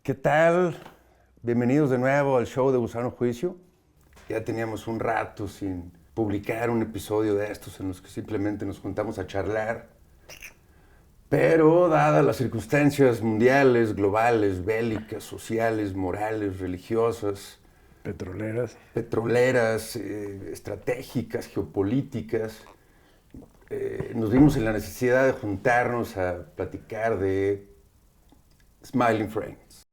¿Qué tal? Bienvenidos de nuevo al show de Gusano Juicio. Ya teníamos un rato sin publicar un episodio de estos en los que simplemente nos juntamos a charlar. Pero dadas las circunstancias mundiales, globales, bélicas, sociales, morales, religiosas, petroleras, estratégicas, geopolíticas, nos vimos en la necesidad de juntarnos a platicar de Smiling Friends.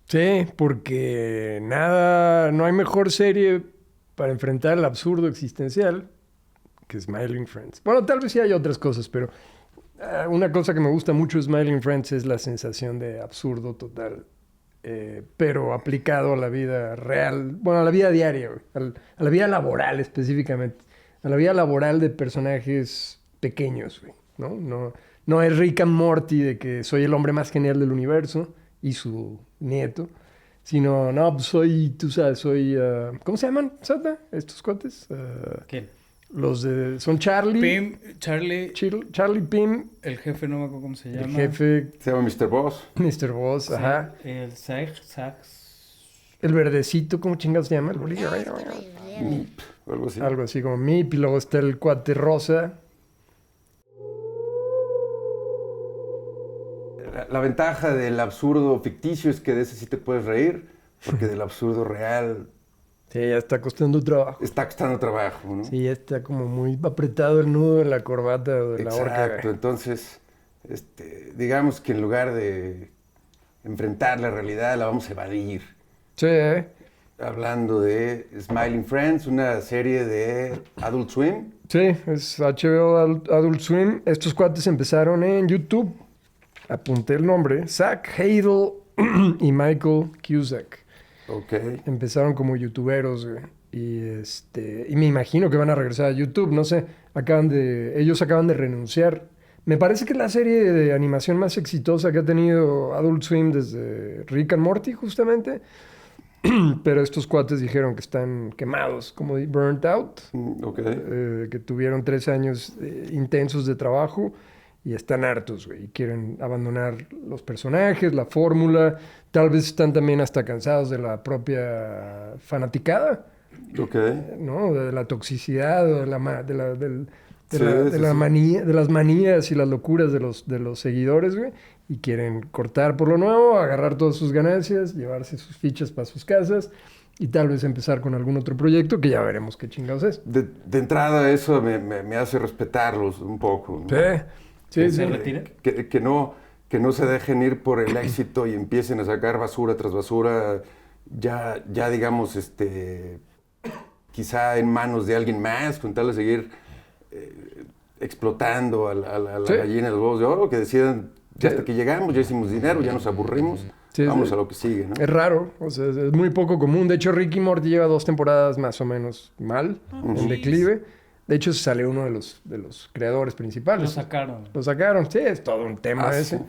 Sí, porque no hay mejor serie para enfrentar el absurdo existencial que Smiling Friends. Bueno, tal vez sí hay otras cosas, pero una cosa que me gusta mucho de Smiling Friends es la sensación de absurdo total, pero aplicado a la vida real, bueno, a la vida diaria, güey, a la vida laboral específicamente, a la vida laboral de personajes pequeños, güey, ¿no? No es Rick and Morty de que soy el hombre más genial del universo y su nieto, sino, no, pues tú sabes, ¿cómo se llaman, Sata? ¿Estos cuates? ¿Quién? Son Charlie. Pim, Charlie. Charlie, Pim. El jefe, no me acuerdo cómo se llama. El jefe. Se llama Mr. Boss. Mr. Boss, Sí, ajá. El Sax. El verdecito, ¿cómo chingados se llama? El bolillo. Mip, o algo así. Algo así como Mip, y luego está el cuate rosa. La ventaja del absurdo ficticio es que de ese sí te puedes reír, porque del absurdo real Sí, ya está costando trabajo. está costando trabajo, ¿no? Sí, ya está como muy apretado el nudo de la corbata o de la horca. Exacto, entonces, digamos que en lugar de enfrentar la realidad, la vamos a evadir. Sí, Hablando de Smiling Friends, una serie de Adult Swim. sí, es HBO Adult Swim. Estos cuates empezaron en YouTube. Apunté el nombre. Zach Heidel y Michael Cusack. Ok. Empezaron como youtuberos, güey. Y me imagino que van a regresar a YouTube. No sé, ellos acaban de renunciar. Me parece que es la serie de animación más exitosa que ha tenido Adult Swim desde Rick and Morty, justamente. Pero estos cuates dijeron que están quemados, como burnt out. Ok. Que tuvieron 3 años intensos de trabajo y están hartos, güey. Y quieren abandonar los personajes, la fórmula. Tal vez están también hasta cansados de la propia fanaticada, Ok. ¿no? De la toxicidad, o de Sí. manía, de las manías y las locuras de los seguidores, güey. Y quieren cortar por lo nuevo, agarrar todas sus ganancias, llevarse sus fichas para sus casas y tal vez empezar con algún otro proyecto que ya veremos qué chingados es. De entrada eso me hace respetarlos un poco, ¿no? Sí, ¿Se sí. retira? Que no se dejen ir por el éxito y empiecen a sacar basura tras basura, ya digamos, quizá en manos de alguien más, con tal de seguir explotando a la Sí. gallina de los huevos de oro, que decidan, Sí. ya hasta que llegamos, ya hicimos dinero, ya nos aburrimos, Sí, vamos sí. a lo que sigue, ¿no? Es raro, o sea, es muy poco común. De hecho, Ricky Morty lleva 2 temporadas más o menos mal, en declive. De hecho, sale uno de los creadores Lo principales. sacaron. Lo sacaron, sí, es todo un tema Ah, ese. sí.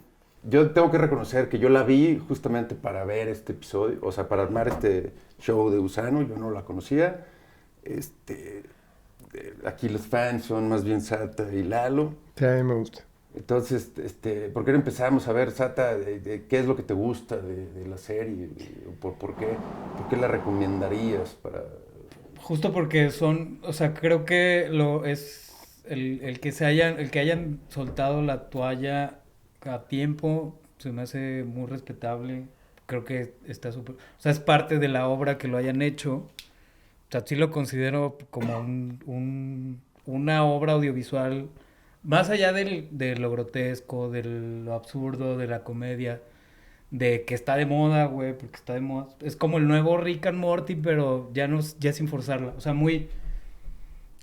Yo tengo que reconocer que yo la vi justamente para ver este episodio, o sea, para armar este show de Gusano, yo no la conocía. Aquí los fans son más bien Sata y Lalo. Sí, a mí me gusta. Entonces, ¿por qué no empezamos a ver, Sata, de qué es lo que te gusta de la serie? ¿Por qué la recomendarías para...? Justo porque o sea, creo que el que hayan soltado la toalla a tiempo, se me hace muy respetable. Creo que está súper, o sea, es parte de la obra que lo hayan hecho. O sea, sí lo considero como una obra audiovisual, más allá de lo grotesco, de lo absurdo, de la comedia, de que está de moda, güey, porque está de moda. Es como el nuevo Rick and Morty, pero ya sin forzarla. O sea, muy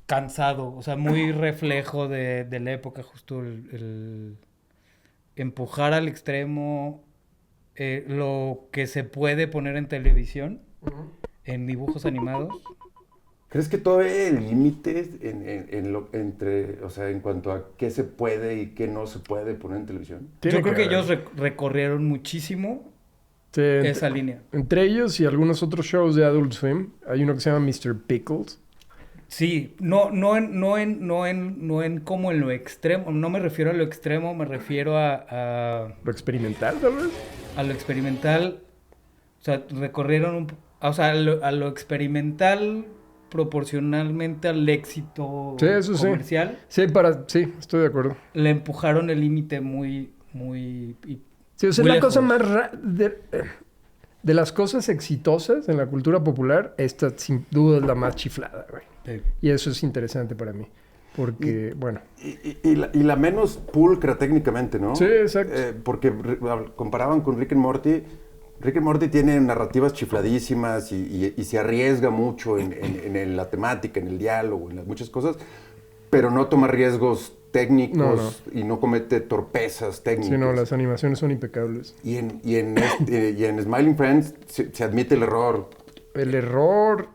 cansado, o sea, muy reflejo de la época, justo el empujar al extremo lo que se puede poner en televisión, en dibujos animados. ¿Crees que todavía hay límites o sea, en cuanto a qué se puede y qué no se puede poner en televisión? Yo creo que ellos recorrieron muchísimo Sí, esa línea. entre ellos y algunos otros shows de Adult Swim, hay uno que se llama Mr. Pickles, Sí, no en como en lo extremo, no me refiero a lo extremo, me refiero ¿Lo experimental, tal vez? a lo experimental, o sea, recorrieron o sea, a lo experimental proporcionalmente al éxito Sí, eso sí. comercial, Sí, estoy de acuerdo. le empujaron el límite muy, Sí, o sea, muy la cosa lejos. más de las cosas exitosas en la cultura popular, esta sin duda es la más chiflada, güey. Sí. Y eso es interesante para mí. Porque, bueno. Y la menos pulcra técnicamente, ¿no? Sí, exacto. Porque comparaban con Rick and Morty. Rick and Morty tiene narrativas chifladísimas y se arriesga mucho en la temática, en el diálogo, en las muchas cosas, pero no toma riesgos técnicos y no comete torpezas técnicas. Sí, no, las animaciones son impecables. Y en Smiling Friends se admite el error. El error,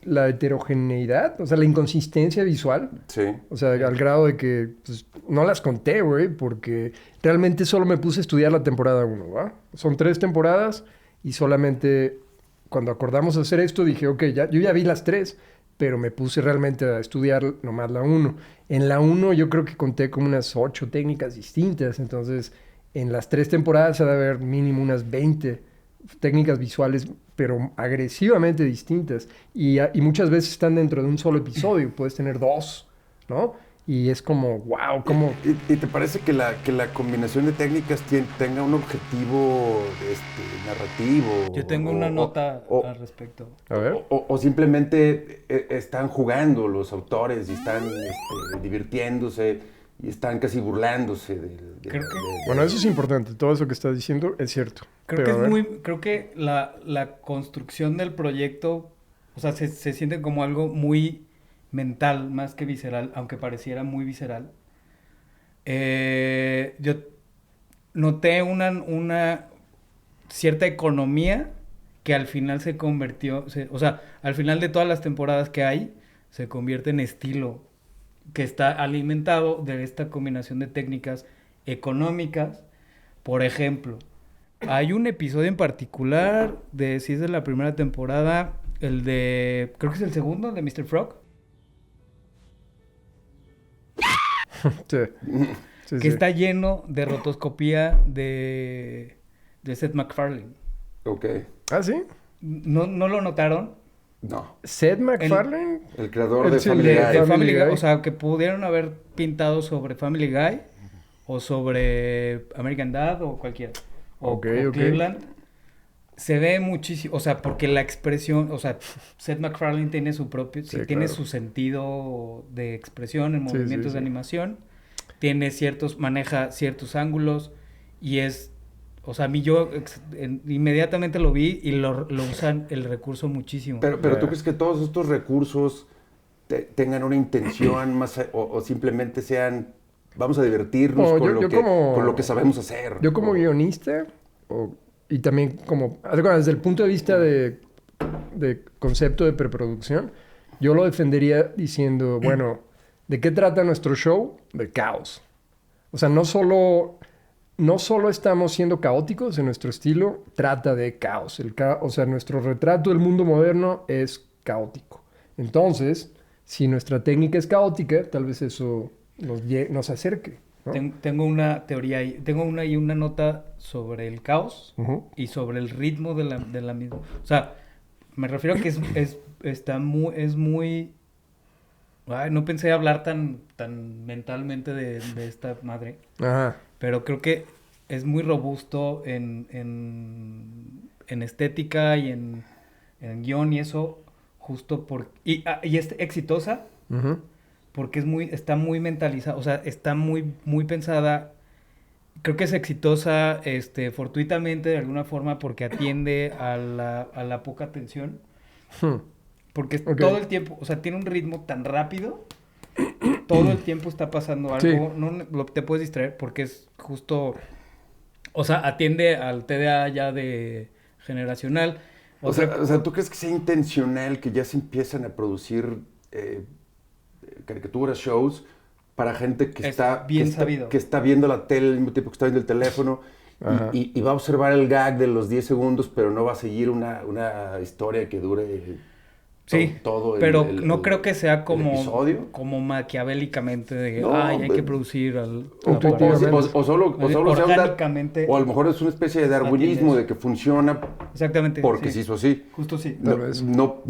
la heterogeneidad, o sea, la inconsistencia visual. Sí. O sea, al grado de que pues, no las conté, güey, porque realmente solo me puse a estudiar la temporada 1, ¿va? Son 3 temporadas y solamente cuando acordamos hacer esto dije, ok, yo ya vi las 3, pero me puse realmente a estudiar nomás la 1. En la 1 yo creo que conté como unas 8 técnicas distintas, entonces en las 3 temporadas ha de haber mínimo unas 20 técnicas visuales, pero agresivamente distintas. Y muchas veces están dentro de un solo episodio. Puedes tener 2, ¿no? Y es como, wow, como... ¿Y te parece que la combinación de técnicas tenga un objetivo narrativo? Yo tengo una nota al respecto. A ver. O simplemente están jugando los autores y están divirtiéndose y están casi burlándose Bueno, eso es importante. Todo eso que estás diciendo es cierto. Creo Pero, que creo que la construcción del proyecto, o sea, se siente como algo muy mental más que visceral, aunque pareciera muy visceral. Yo noté una cierta economía que al final se convirtió, o sea, al final de todas las temporadas que hay, se convierte en estilo, que está alimentado de esta combinación de técnicas económicas. Por ejemplo, hay un episodio en particular si es de la primera temporada, el de, creo que es el segundo, de Mr. Frog. sí. Sí, Que sí. está lleno de rotoscopía de Seth MacFarlane. Ok. ¿Ah, sí? ¿No lo notaron? No. Seth MacFarlane. El creador de Sí, Family de Guy. De Family Guy. O sea, que pudieron haber pintado sobre Family Guy o sobre American Dad o cualquiera. O Cleveland. Se ve muchísimo, o sea, porque la expresión, o sea, Seth MacFarlane tiene su propio, Sí, tiene claro. su sentido de expresión en movimientos de sí. animación, maneja ciertos ángulos y o sea, a mí inmediatamente lo vi y lo usan el recurso muchísimo. Pero ¿tú crees que todos estos recursos tengan una intención más o simplemente sean, vamos a divertirnos con lo que sabemos hacer? Yo como guionista, y también como, desde el punto de vista de concepto de preproducción, yo lo defendería diciendo, bueno, ¿de qué trata nuestro show? De caos. O sea, no solo estamos siendo caóticos en nuestro estilo, trata de caos. O sea, nuestro retrato del mundo moderno es caótico. Entonces, si nuestra técnica es caótica, tal vez eso nos acerque, ¿no? Tengo una teoría ahí, tengo una nota sobre el caos y sobre el ritmo de la misma. O sea, me refiero a que es muy... Ay, no pensé hablar tan mentalmente de esta madre. Ajá. Pero creo que es muy robusto en estética y en guión y eso, justo y es exitosa porque está muy mentalizada, o sea, está muy, muy pensada. Creo que es exitosa fortuitamente de alguna forma porque atiende a la poca atención. Porque todo el tiempo, o sea, tiene un ritmo tan rápido, todo el tiempo está pasando algo, no te puedes distraer porque es justo, o sea, atiende al TDA ya de generacional. O sea, ¿tú crees que sea intencional que ya se empiezan a producir caricaturas, shows, para gente que está viendo la tele al mismo tiempo que está viendo el teléfono y va a observar el gag de los 10 segundos, pero no va a seguir una historia que dure Sí, todo pero no creo que sea el episodio. como maquiavélicamente de No, hay que producir Intuitivamente. O solo sea orgánicamente. o a lo mejor es una especie de darwinismo de que funciona Exactamente. porque se hizo así. Justo sí. No,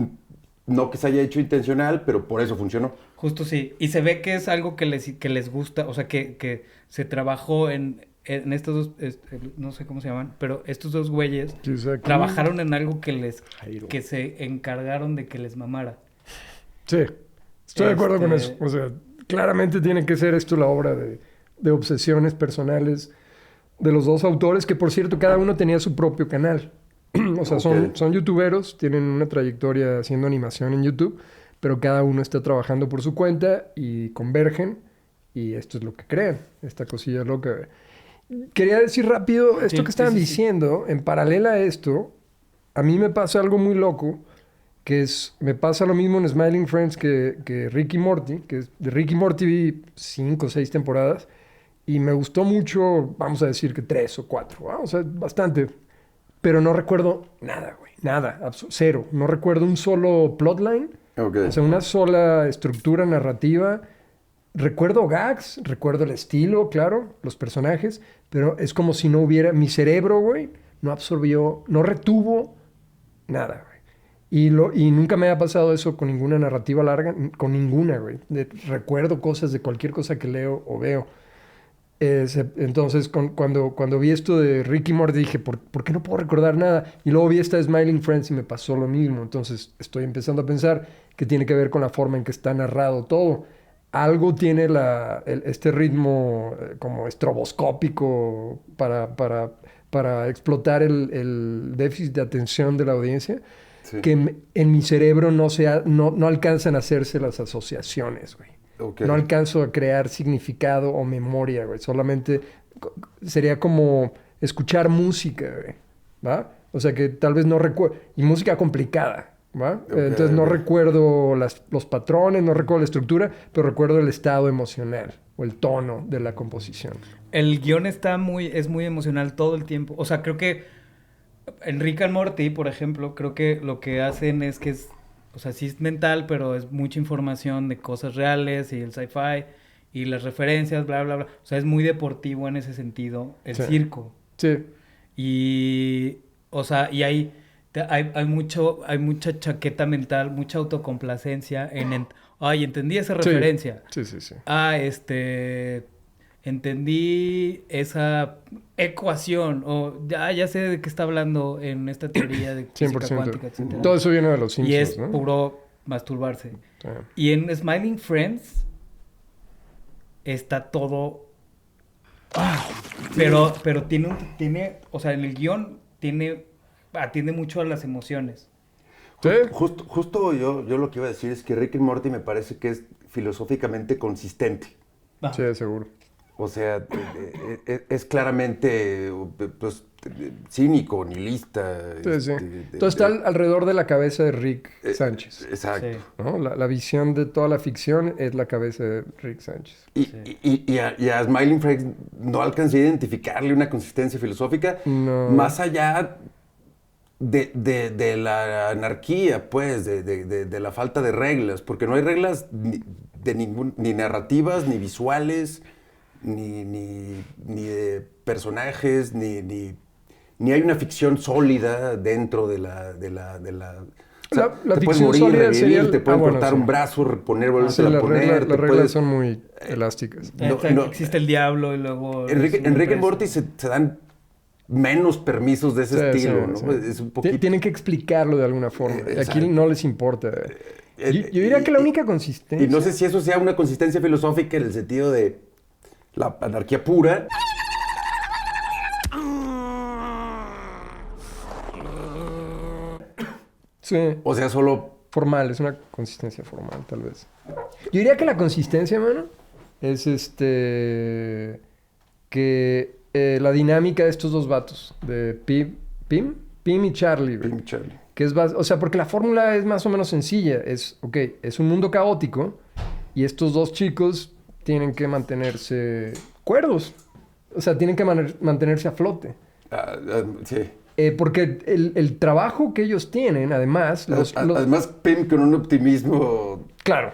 no que se haya hecho intencional, pero por eso funcionó. Justo sí. Y se ve que es algo que les gusta, o sea, que se trabajó en estos dos, no sé cómo se llaman, pero estos dos güeyes Exacto. trabajaron en algo que se encargaron de que les mamara. Sí, estoy de acuerdo con eso. O sea, claramente tiene que ser esto la obra de obsesiones personales de los dos autores, que por cierto, cada uno tenía su propio canal. O sea, son youtuberos, tienen una trayectoria haciendo animación en YouTube, pero cada uno está trabajando por su cuenta y convergen, y esto es lo que crean, esta cosilla loca. Quería decir rápido esto que estaban diciendo, en paralela a esto, a mí me pasa algo muy loco, me pasa lo mismo en Smiling Friends que Rick y Morty, de Rick y Morty vi 5 o 6 temporadas, y me gustó mucho, vamos a decir que 3 o 4, ¿no? O sea, bastante. Pero no recuerdo nada, güey. Nada, cero. No recuerdo un solo plotline. Okay. O sea, una sola estructura narrativa. Recuerdo gags, recuerdo el estilo, claro, los personajes, pero es como si no hubiera... Mi cerebro, güey, no absorbió, no retuvo nada, güey. Y nunca me ha pasado eso con ninguna narrativa larga, con ninguna, güey. Recuerdo cosas de cualquier cosa que leo o veo. Entonces, cuando vi esto de Rick y Morty, dije, ¿por qué no puedo recordar nada? Y luego vi esta Smiling Friends y me pasó lo mismo. Entonces, estoy empezando a pensar que tiene que ver con la forma en que está narrado todo. Algo tiene este ritmo como estroboscópico para explotar el déficit de atención de la audiencia, Sí. que en mi cerebro no alcanzan a hacerse las asociaciones, güey. Okay. No alcanzo a crear significado o memoria, güey. Solamente sería como escuchar música, güey. ¿Va? O sea que tal vez no recuerdo... Y música complicada, ¿va? Entonces no recuerdo los patrones, no recuerdo la estructura, pero recuerdo el estado emocional o el tono de la composición. El guión es muy emocional todo el tiempo. O sea, creo que en Rick and Morty, por ejemplo, creo que lo que hacen es que o sea, sí es mental, pero es mucha información de cosas reales y el sci-fi y las referencias, bla, bla, bla. O sea, es muy deportivo en ese sentido, el circo. Sí. Y, o sea, y hay mucha chaqueta mental, mucha autocomplacencia ay, entendí esa referencia. Sí. Entendí esa ecuación, o ya sé de qué está hablando en esta teoría de física 100%. cuántica, etc. Todo eso viene de los Simpsons, Y es ¿no? puro masturbarse. Sí. Y en Smiling Friends está todo... Pero tiene, o sea, en el guión atiende mucho a las emociones. ¿Sí? Justo yo lo que iba a decir es que Rick y Morty me parece que es filosóficamente consistente. Ah. Sí, seguro. O sea, es claramente pues, cínico, nihilista. Sí. Todo está alrededor de la cabeza de Rick Sánchez. Exacto. Sí. ¿No? La visión de toda la ficción es la cabeza de Rick Sánchez. Y a Smiling Friends no alcancé a identificarle una consistencia filosófica No. más allá de la anarquía, pues, de la falta de reglas, porque no hay reglas ni narrativas, ni visuales, ni de personajes, ni hay una ficción sólida dentro de la o sea, La te puedes ficción morir, sólida revivir, sería te pueden cortar sí. un brazo, volverlo Sí, a poner. las reglas son muy elásticas. Existe el diablo y luego... En Rick and Morty se dan menos permisos de ese estilo, ¿no? Sí. Es un poquito... Tienen que explicarlo de alguna forma. Exacto. Aquí no les importa. Yo diría que la única consistencia... Y no sé si eso sea una consistencia filosófica en el sentido de la anarquía pura. Sí. O sea, solo... Formal, es una consistencia formal, tal vez. Yo diría que la consistencia, mano, es que la dinámica de estos dos vatos, de Pim y Charlie, güey. Pim Charlie. Que o sea, porque la fórmula es más o menos sencilla. Es un mundo caótico y estos dos chicos tienen que mantenerse cuerdos. O sea, tienen que mantenerse a flote. Sí. Porque el trabajo que ellos tienen, además... Además, Pim con un optimismo... Claro.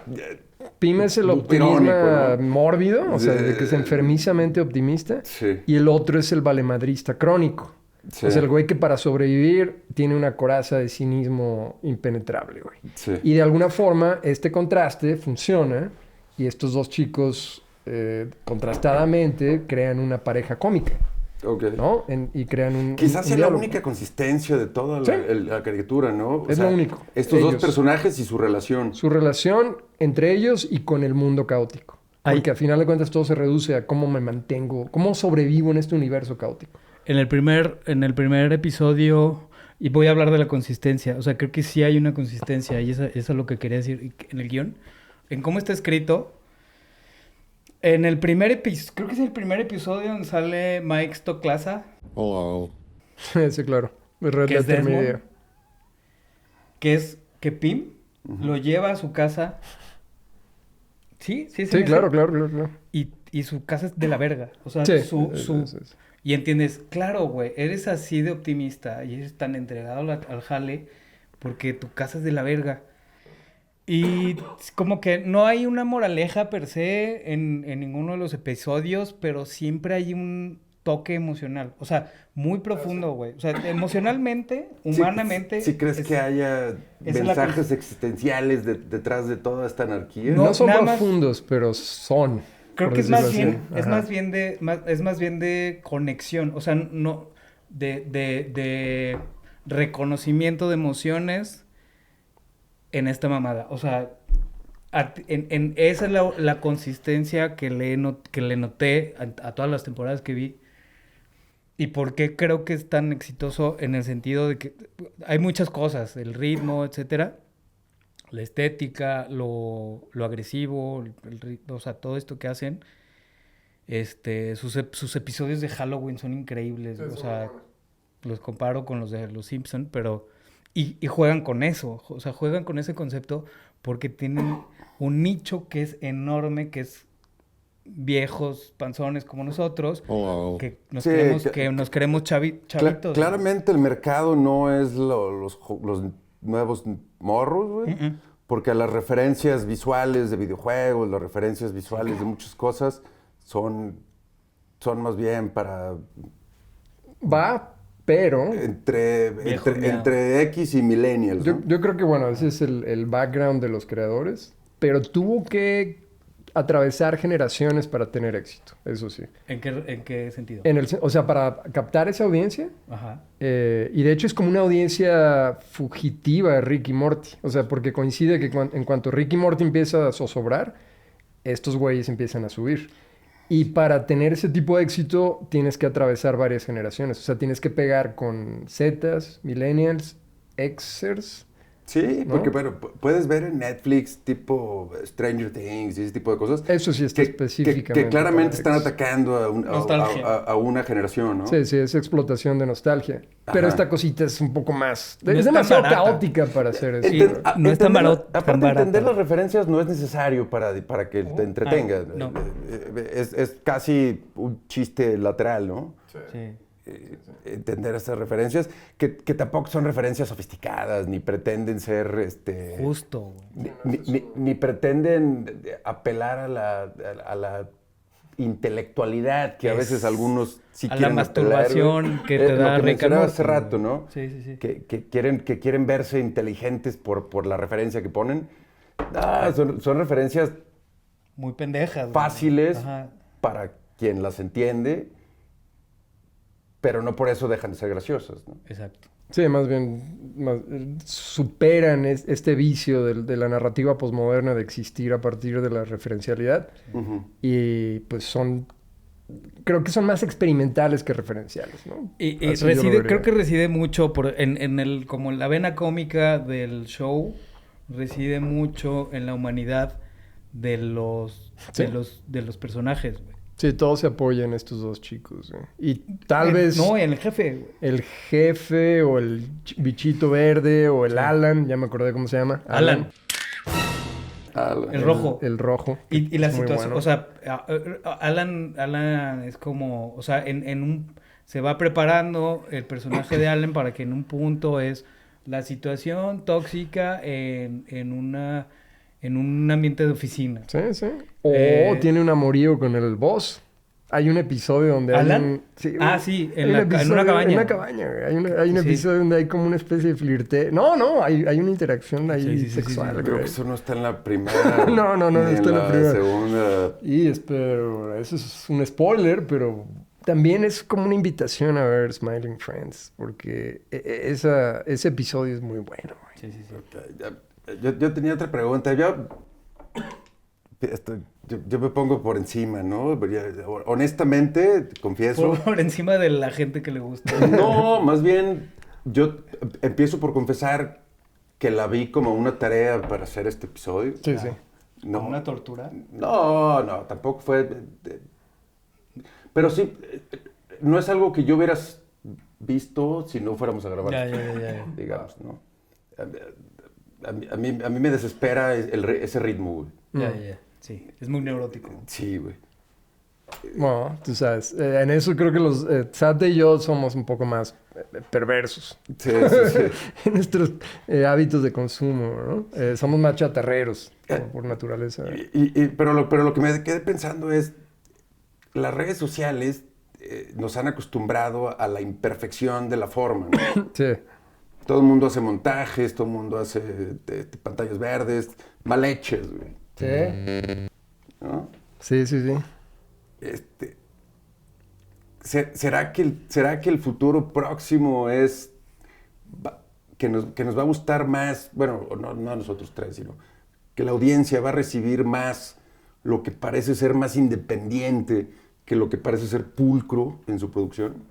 Pim es el optimismo irónico, ¿no? mórbido, o sea, de que es enfermizamente optimista. Sí. Y el otro es el valemadrista crónico. Sí. O sea, el güey que para sobrevivir tiene una coraza de cinismo impenetrable, güey. Sí. Y de alguna forma este contraste funciona y estos dos chicos contrastadamente crean una pareja cómica, Ok. ¿no? Y crean un Quizás un sea la diálogo. única consistencia de toda Sí. la caricatura, ¿no? O Es lo único. Estos dos Ellos. personajes y su relación. Su relación entre ellos y con el mundo caótico. Ay. Porque a final de cuentas todo se reduce a cómo me mantengo, cómo sobrevivo en este universo caótico. En el primer episodio, y voy a hablar de la consistencia, o sea, creo que sí hay una consistencia, y eso es lo que quería decir en el guión, en cómo está escrito. En el primer episodio, creo que es el primer episodio donde sale Mike Stocklasa, Hello. Sí, claro. Red ¿Qué es Letter Desmond? Media. que es que Pim lo lleva a su casa. Sí, sí, Sí, claro. Y su casa es de la verga. O sea, Sí. su... Sí. Y entiendes, claro, güey, eres así de optimista y eres tan entregado al jale porque tu casa es de la verga. Y como que no hay una moraleja per se en ninguno de los episodios, pero siempre hay un toque emocional. O sea, muy profundo, güey. O sea, emocionalmente, humanamente... ¿Sí crees que haya es la mensajes existenciales detrás de toda esta anarquía? No son nada más- profundos, pero son. Creo por que es más decirlo bien, así. es Ajá. más bien de conexión, o sea, no de reconocimiento de emociones en esta mamada. O sea, esa es la consistencia que le noté a todas las temporadas que vi. Y por qué creo que es tan exitoso en el sentido de que hay muchas cosas, el ritmo, etcétera. La estética, lo agresivo, o sea, todo esto que hacen. Sus episodios de Halloween son increíbles. O sea, los comparo con los de Los Simpson, pero... Y juegan con eso. O sea, juegan con ese concepto porque tienen un nicho que es enorme, que es viejos, panzones como nosotros, Hello. que nos Sí, queremos chavitos. Claramente el mercado no es los nuevos morros, güey. Mm-mm. Porque las referencias visuales de videojuegos, las referencias visuales de muchas cosas son más bien para Va, pero entre X y millennials, ¿no? yo creo que, bueno, ese es el background de los creadores, pero tuvo que atravesar generaciones para tener éxito, eso sí. ¿En qué sentido? O sea, para captar esa audiencia, Ajá. y de hecho es como una audiencia fugitiva de Rick y Morty. O sea, porque coincide que en cuanto Rick y Morty empieza a zozobrar, estos güeyes empiezan a subir. Y para tener ese tipo de éxito tienes que atravesar varias generaciones. O sea, tienes que pegar con Zetas, Millennials, Xers. Sí, ¿no? porque bueno, puedes ver en Netflix tipo Stranger Things y ese tipo de cosas. Eso sí está específicamente que claramente para están X. atacando Nostalgia. a una generación, ¿no? Sí, es explotación de nostalgia. Pero Ajá. esta cosita es un poco más... No es es tan demasiado barata. caótica para hacer eso. Sí, no es tan Aparte, tan barata. entender las referencias no es necesario para que te entretenga. no. Es casi un chiste lateral, ¿no? Sí. Entender estas referencias, que tampoco son referencias sofisticadas, ni pretenden ser... Justo, güey. Ni pretenden apelar a la intelectualidad que a veces algunos sí A la quieren masturbación apelar, güey. que te da lo que Rick and mencionaba Morty, hace rato, ¿no? Sí, sí, sí. Que quieren verse inteligentes por la referencia que ponen. Son referencias Muy pendejas, güey. fáciles Ajá. para quien las entiende, pero no por eso dejan de ser graciosas, ¿no? Exacto. Sí, más bien superan este vicio de la narrativa posmoderna de existir a partir de la referencialidad. Ujú. Y pues creo que son más experimentales que referenciales, ¿no? Y Así yo lo vería. creo que reside mucho como la vena cómica del show, reside mucho en la humanidad de los personajes, güey. Sí, todos se apoyan estos dos chicos, güey. Y tal vez No, en el jefe, güey. el jefe o el bichito verde o el Alan, ya me acordé cómo se llama. Alan. El rojo. El rojo. Y la Es muy situación, bueno. o sea, Alan es como, o sea, en se va preparando el personaje de Allen para que en un punto es la situación tóxica en un ambiente de oficina. Sí, sí. O tiene un amorío con el boss. Hay un episodio donde ¿Alan? Sí, Sí, hay un episodio en una cabaña. En una cabaña, güey. Hay un Sí. episodio donde hay como una especie de flirteo. No, hay una interacción ahí Sí, sexual, güey. Creo que eso no está en la primera. No, ni está en la primera. segunda. Y pero eso es un spoiler, pero también es como una invitación a ver Smiling Friends, porque ese episodio es muy bueno, güey. Sí, sí, sí. Yo tenía otra pregunta. Yo me pongo por encima, ¿no? Honestamente, confieso. Por encima de la gente que le gusta. No, más bien, yo empiezo por confesar que la vi como una tarea para hacer este episodio. Sí, sí. No, ¿Una tortura? no, tampoco fue. Pero sí, no es algo que yo hubieras visto si no fuéramos a grabar. Ya. Digamos, ¿no? A mí me desespera ese ritmo, güey. Ya. Sí, es muy neurótico. Sí, güey. Bueno, tú sabes, en eso creo que los Sate y yo somos un poco más perversos Sí. en nuestros hábitos de consumo, ¿no? Somos más chatarreros por naturaleza. Pero lo que me quedé pensando es, las redes sociales nos han acostumbrado a la imperfección de la forma, ¿no? Sí. Todo el mundo hace montajes, todo el mundo hace pantallas verdes, mal hechas, güey. Sí. ¿No? Sí. ¿Será que el futuro próximo es que nos va a gustar más, bueno, no a nosotros tres, sino que la audiencia va a recibir más lo que parece ser más independiente que lo que parece ser pulcro en su producción?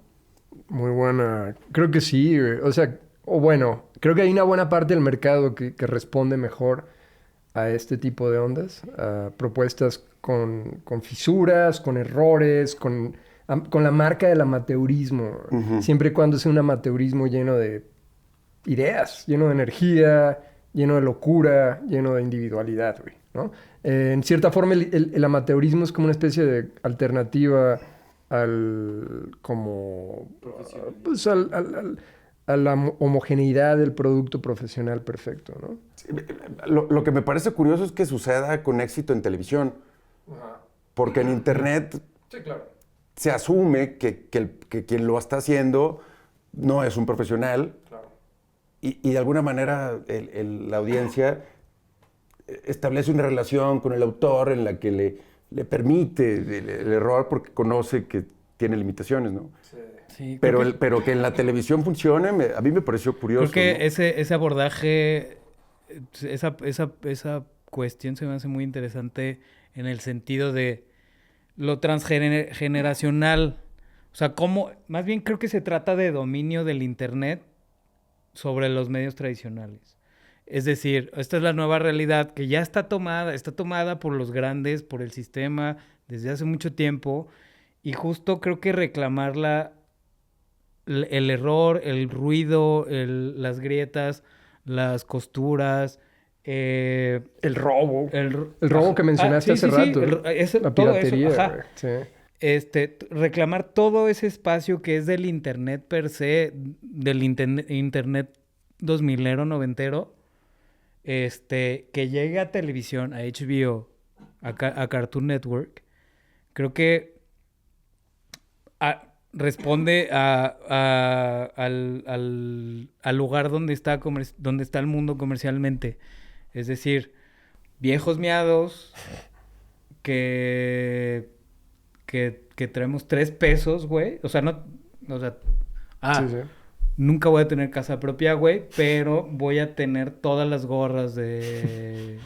Muy buena. Creo que sí, güey. O sea, creo que hay una buena parte del mercado que responde mejor a este tipo de ondas, a propuestas con fisuras, con errores, con la marca del amateurismo. Uh-huh. Siempre y cuando sea un amateurismo lleno de ideas, lleno de energía, lleno de locura, lleno de individualidad, güey, ¿no? En cierta forma, el amateurismo es como una especie de alternativa a la homogeneidad del producto profesional perfecto, ¿no? Sí, lo que me parece curioso es que suceda con éxito en televisión. Ajá. Porque en Internet Sí, claro. se asume que quien lo está haciendo no es un profesional. Claro. Y de alguna manera la audiencia establece una relación con el autor en la que le permite el error porque conoce que tiene limitaciones, ¿no? Sí. Sí, Pero que en la televisión funcione, a mí me pareció curioso. Creo que ¿no? ese abordaje, esa cuestión se me hace muy interesante en el sentido de lo transgeneracional. O sea, más bien creo que se trata de dominio del Internet sobre los medios tradicionales. Es decir, esta es la nueva realidad que ya está tomada por los grandes, por el sistema, desde hace mucho tiempo. Y justo creo que reclamarla, el error, el ruido, las grietas, las costuras, El robo. el robo que mencionaste hace rato. La piratería. Todo eso, sí. Reclamar todo ese espacio que es del Internet per se, del Internet 2000ero, noventero, que llegue a televisión, a HBO, a Cartoon Network, creo que responde al lugar donde está el mundo comercialmente. Es decir, viejos miados que traemos 3 pesos, güey. O sea, Sí. Nunca voy a tener casa propia, güey, pero voy a tener todas las gorras de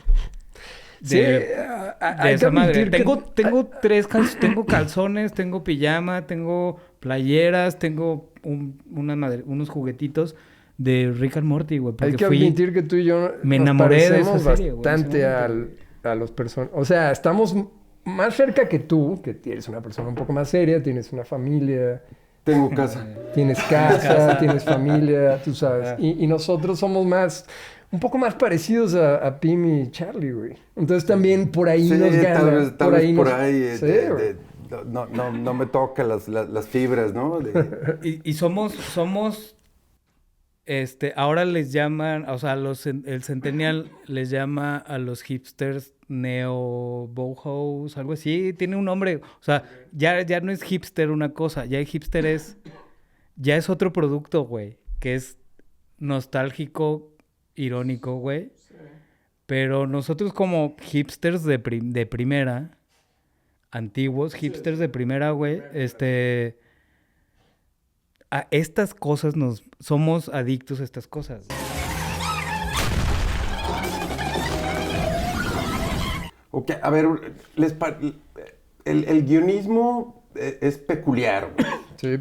esa madre. Tengo calzones, tengo pijama, tengo playeras, tengo unos juguetitos de Rick and Morty, güey. Hay que admitir que tú y yo me nos enamoré de esa parecemos serie, güey, bastante a los personas. O sea, estamos más cerca que tú, que eres una persona un poco más seria, tienes una familia. Tengo casa. Tienes casa, tienes familia, tú sabes. Y nosotros somos un poco más parecidos a Pim y Charlie, güey. Entonces también por ahí Sí, nos gana. tal vez por ahí. Sí, no me toca las fibras, ¿no? Y somos, ahora les llaman, o sea, el Centennial les llama a los hipsters neo-bohos, algo así, tiene un nombre, o sea, ya no es hipster una cosa, ya el hipster ya es otro producto, güey, que es nostálgico, irónico, güey, pero nosotros como hipsters de primera, antiguos, hipsters de primera, güey, a estas cosas somos adictos a estas cosas. Ok, a ver, el guionismo es peculiar, güey. Sí.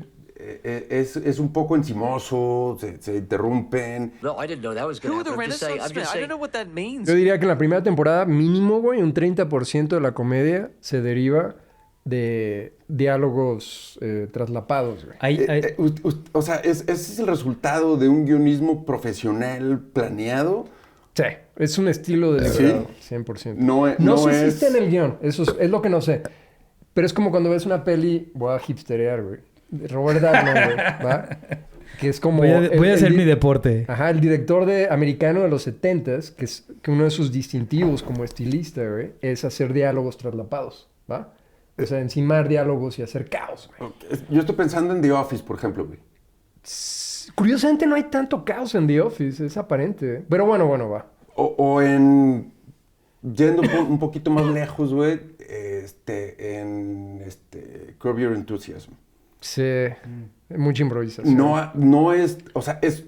Es un poco encimoso, se interrumpen. No, I didn't know that was going to happen. I don't know what that means. Yo diría que en la primera temporada, mínimo, güey, un 30% de la comedia se deriva de diálogos traslapados, güey. O sea, ese es el resultado de un guionismo profesional planeado. Sí, es un estilo deliberado, 100%. No sé si está en el guión, eso es lo que no sé. Pero es como cuando ves una peli, voy a hipsterear, güey. De Robert Altman, güey, ¿va? Que es como... Voy a hacer mi deporte. Ajá, el director americano de los 70s, que uno de sus distintivos como estilista, güey, es hacer diálogos traslapados, ¿va? O sea, encimar diálogos y hacer caos, güey. Yo estoy pensando en The Office, por ejemplo, güey. Curiosamente no hay tanto caos en The Office, es aparente. Pero bueno, va. O en... Yendo un poquito más lejos, güey, en Curb Your Enthusiasm. Sí, mucha improvisación. No es... O sea, es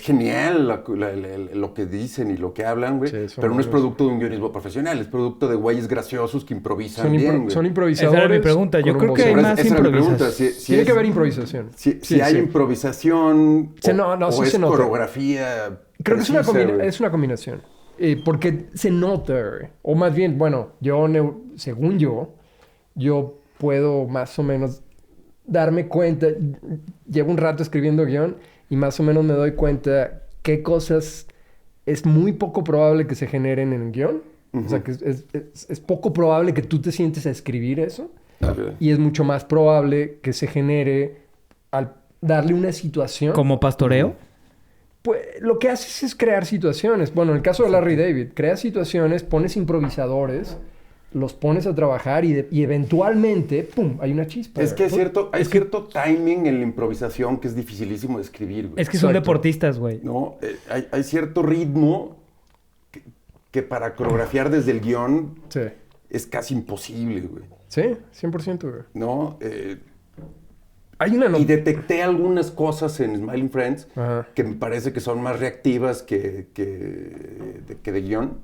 genial lo que dicen y lo que hablan, güey. Sí, pero no es producto de un guionismo profesional. Es producto de güeyes graciosos que improvisan bien, güey. Son improvisadores. Esa era mi pregunta. Yo creo que hay más improvisación. Tiene que haber improvisación. Si hay improvisación sí o es se nota. coreografía... Creo que es una combinación. Porque se nota, güey. O más bien, bueno, según yo puedo más o menos darme cuenta. Llevo un rato escribiendo guión y más o menos me doy cuenta qué cosas es muy poco probable que se generen en el guión. Uh-huh. O sea, que es poco probable que tú te sientes a escribir eso. Okay. Y es mucho más probable que se genere al darle una situación. ¿Como pastoreo? Pues lo que haces es crear situaciones. Bueno, en el caso de Larry David, creas situaciones, pones improvisadores, los pones a trabajar y eventualmente, ¡pum!, hay una chispa. Es que hay cierto timing en la improvisación que es dificilísimo de escribir, güey. Es que son deportistas, güey. No, hay cierto ritmo que para coreografiar desde el guión es casi imposible, güey. Sí, 100%, güey. No, hay una y detecté algunas cosas en Smiling Friends que me parece que son más reactivas que de guión.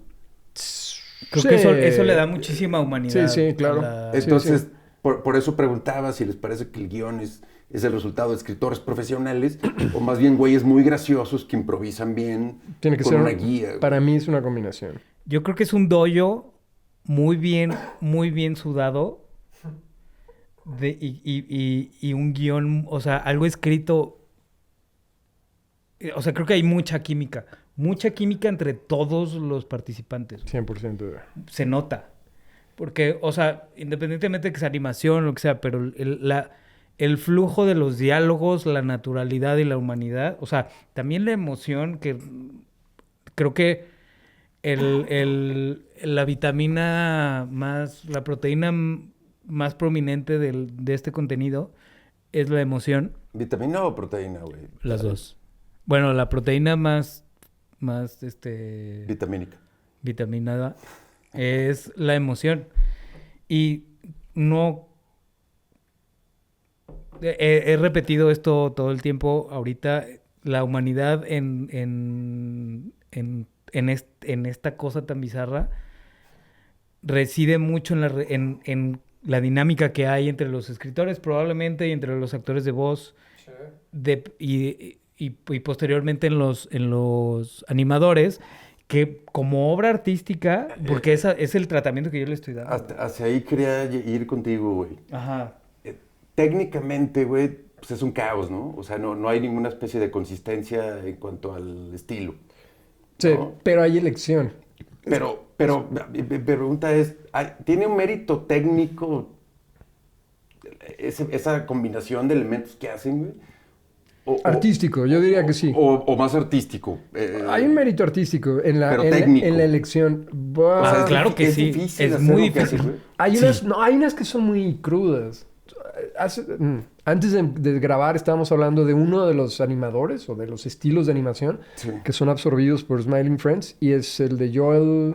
Creo que eso le da muchísima humanidad. Sí, claro. Entonces, por eso preguntaba si les parece que el guión es el resultado de escritores profesionales o más bien güeyes muy graciosos que improvisan bien. Tiene que con ser una guía. Para mí es una combinación. Yo creo que es un dojo muy bien sudado y un guión, o sea, algo escrito. O sea, creo que hay mucha química entre todos los participantes. 100%. Se nota. Porque, o sea, independientemente de que sea animación o lo que sea, pero el flujo de los diálogos, la naturalidad y la humanidad, o sea, también la emoción que creo que la vitamina más, la proteína más prominente de este contenido es la emoción. ¿Vitamina o proteína, güey? Las dos. Bueno, la proteína más vitamínica. Vitaminada es la emoción. Y no... He repetido esto todo el tiempo. Ahorita la humanidad en esta cosa tan bizarra reside mucho en la dinámica que hay entre los escritores probablemente y entre los actores de voz y posteriormente en los animadores, que como obra artística, porque esa es el tratamiento que yo le estoy dando. Hacia ahí quería ir contigo, güey. Ajá. Técnicamente, güey, pues es un caos, ¿no? O sea, no hay ninguna especie de consistencia en cuanto al estilo. Sí, ¿no? pero hay elección. Pero mi pregunta es, ¿tiene un mérito técnico esa combinación de elementos que hacen, güey. Artístico, yo diría que sí. O más artístico. Hay un mérito artístico en la, pero en, técnico. en la elección. O sea, claro que sí. difícil Es hacer muy lo que difícil. hace, güey. Hay unas que son muy crudas. Antes de grabar estábamos hablando de uno de los animadores o de los estilos de animación Sí. que son absorbidos por Smiling Friends y es el de Joel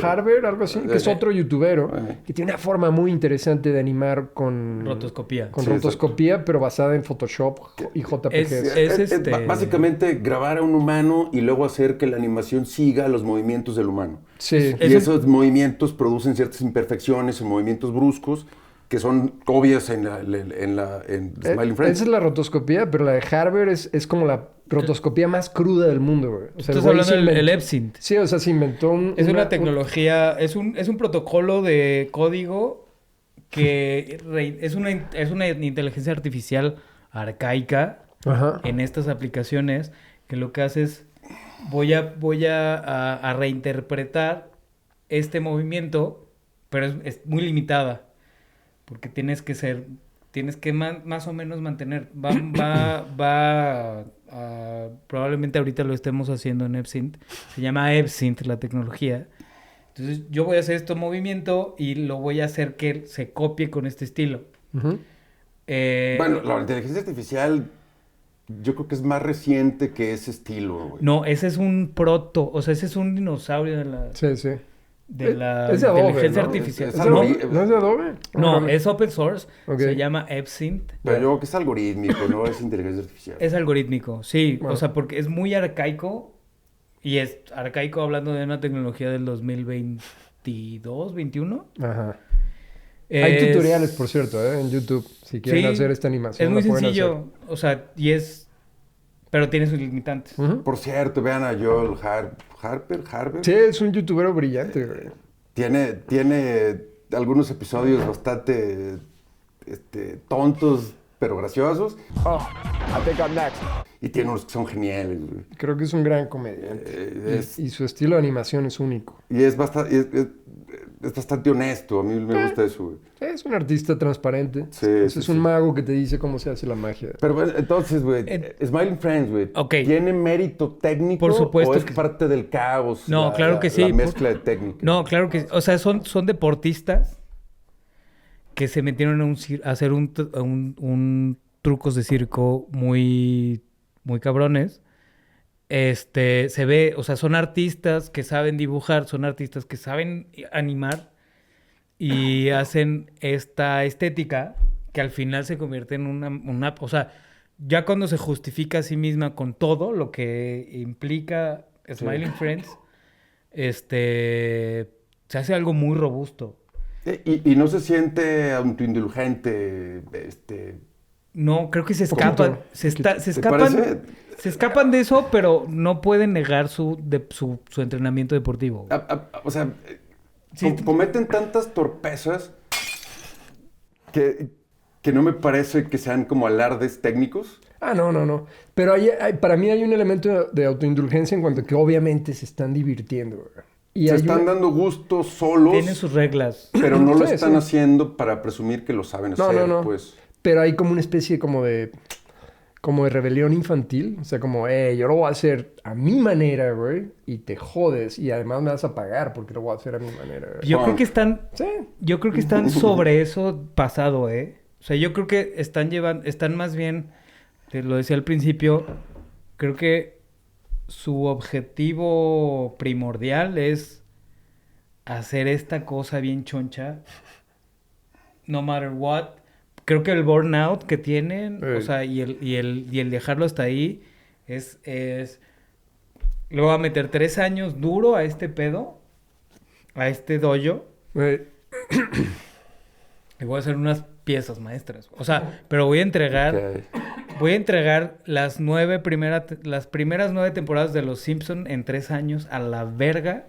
Harber, algo así, que es otro youtubero que tiene una forma muy interesante de animar con Rotoscopía. con Sí, rotoscopía, pero basada en Photoshop y JPG. Es básicamente grabar a un humano y luego hacer que la animación siga los movimientos del humano. Sí. Y esos movimientos producen ciertas imperfecciones o movimientos bruscos que son obvias en Smiling Friends. Esa es la rotoscopía, pero la de Harber es como la rotoscopía más cruda del mundo, güey. O sea, Estás güey hablando se del inventó- el Epsint. Sí, o sea, se inventó Es una tecnología, es un protocolo de código que es una inteligencia artificial arcaica Ajá. en estas aplicaciones que lo que hace es voy a reinterpretar este movimiento, pero es muy limitada porque tienes que más o menos mantener, probablemente ahorita lo estemos haciendo en Epsint, se llama Epsint la tecnología. Entonces yo voy a hacer este movimiento y lo voy a hacer que se copie con este estilo. Ujú. Bueno, la inteligencia artificial yo creo que es más reciente que ese estilo, güey. No, ese es un ese es un dinosaurio de la, Sí, sí. de la Es de Adobe, inteligencia ¿no? artificial. Es ¿Es algo- de- ¿No es de Adobe? No, Órale. es open source, Ok. se llama Epsint. Pero yo creo que es algorítmico, no es inteligencia artificial. Es algorítmico, sí. Bueno. O sea, porque es muy arcaico. Y es arcaico hablando de una tecnología del 2022, 21. Ajá. Hay Es- tutoriales, por cierto, en YouTube, si quieren Sí, hacer esta animación. Es muy la pueden sencillo. O sea, pero tiene sus limitantes. hacer. Ujú. Por cierto, vean a Joel Harper. Sí, es un youtuber brillante, güey. Tiene algunos episodios bastante tontos, pero graciosos. Oh, I think I'm next. Y tiene unos que son geniales, güey. Creo que es un gran comediante. Y su estilo de animación es único. Y es bastante honesto. A mí me gusta eso, güey. Es un artista transparente. Sí, es sí, un sí. mago que te dice cómo se hace la magia. Pero bueno, entonces, güey, Smiling Friends, güey, Ok. ¿tiene mérito técnico Por supuesto o es que- parte del caos? No, claro que sí. La mezcla de técnica. No, claro que sí. O sea, son deportistas que se metieron a hacer un trucos de circo muy, muy cabrones. Se ve, o sea, son artistas que saben dibujar, son artistas que saben animar y hacen esta estética que al final se convierte en una, o sea, ya cuando se justifica a sí misma con todo lo que implica Smiling Friends, se hace algo muy robusto. Y no se siente autoindulgente, No, creo que se Poquito, escapan. Se ¿te escapan. parece? Se escapan de eso, pero no pueden negar su entrenamiento deportivo. O sea, Sí. cometen tantas torpezas que no me parece que sean como alardes técnicos. Ah, no. Pero para mí hay un elemento de autoindulgencia en cuanto a que obviamente se están divirtiendo, güey. Y Se hay están una- dando gusto solos, Tienen sus reglas. pero no lo Sí, están sí. haciendo para presumir que lo saben No, hacer, no. pues. Pero hay como una especie como de rebelión infantil. O sea, como, yo lo voy a hacer a mi manera, güey. Y te jodes. Y además me vas a pagar porque lo voy a hacer a mi manera, güey. Yo creo que están Sí. Yo creo que están sobre eso pasado, ¿eh? O sea, yo creo que están más bien, te lo decía al principio, creo que su objetivo primordial es hacer esta cosa bien choncha, no matter what. Creo que el burnout que tienen, o sea, y el dejarlo hasta ahí es le voy a meter 3 años duro a este pedo, a este dojo. Güey, Y voy a hacer unas piezas maestras. O sea, pero voy a entregar Ok. las primeras 9 temporadas de Los Simpson en 3 años a la verga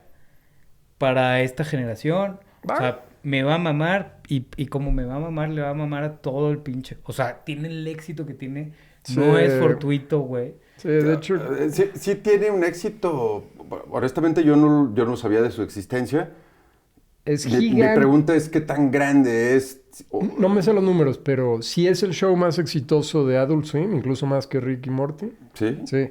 para esta generación. Va. O sea, me va a mamar y como me va a mamar, le va a mamar a todo el pinche. O sea, tiene el éxito que tiene. No Sí. es fortuito, güey. Sí, de hecho, Sí tiene un éxito. Honestamente, yo no sabía de su existencia. es Mi gigante. pregunta es qué tan grande es No me sé los números, pero sí es el show más exitoso de Adult Swim, incluso más que Rick y Morty. ¿Sí? Sí.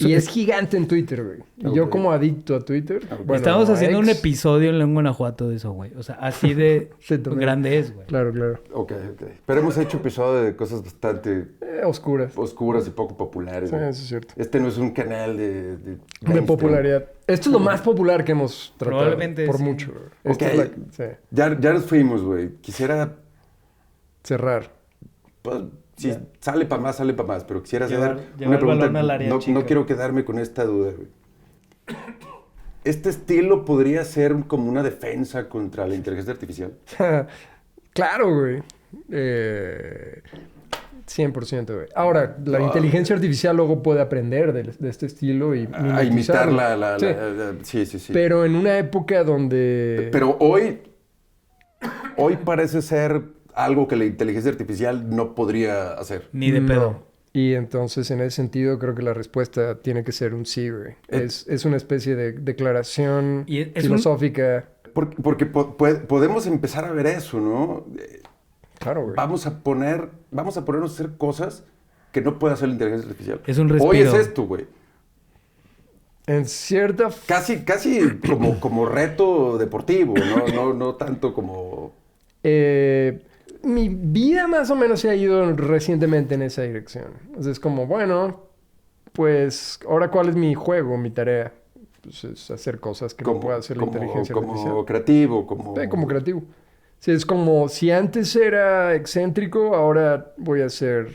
Y es gigante en Twitter, güey. Y Ok. yo como adicto a Twitter. Bueno, Estamos a haciendo un ex. episodio en León, Guanajuato de eso, güey. O sea, así de Sí, también. grande es, güey. Claro, claro. Ok. Pero hemos hecho episodios de cosas bastante Oscuras. oscuras y poco populares. Sí, güey. eso es cierto. Este no es un canal de De popularidad. Esto es lo más popular que hemos tratado. Probablemente Por sí. mucho. Güey. Ok. Esta es la- sí. Ya nos fuimos, güey. Quisiera, Cerrar. pues, si sale para más, sale para más. Pero quisiera Llevar- hacer llevar una el pregunta. balón al área No chica. quiero quedarme con esta duda, güey. ¿Este estilo podría ser como una defensa contra la inteligencia artificial? Claro, güey. 100%, güey. Ahora, la inteligencia artificial luego puede aprender de este estilo y A imitar mimetizarlo. Sí. Sí. Pero en una época donde... Pero hoy parece ser algo que la inteligencia artificial no podría hacer. Ni de pedo. No. Y entonces, en ese sentido, creo que la respuesta tiene que ser un sí, güey. Es una especie de declaración Y es un- filosófica. Porque podemos empezar a ver eso, ¿no? Claro, güey. Vamos a ponernos a hacer cosas que no puede hacer la inteligencia artificial. Es un Hoy es respiro. esto, güey. En cierta... Casi como reto deportivo, no tanto como... Mi vida más o menos se ha ido recientemente en esa dirección. Entonces es como, bueno, pues ahora cuál es mi juego, mi tarea. Pues es hacer cosas que no pueda hacer la inteligencia artificial. Como creativo, como... Sí, como creativo. Sí, es como si antes era excéntrico, ahora voy a ser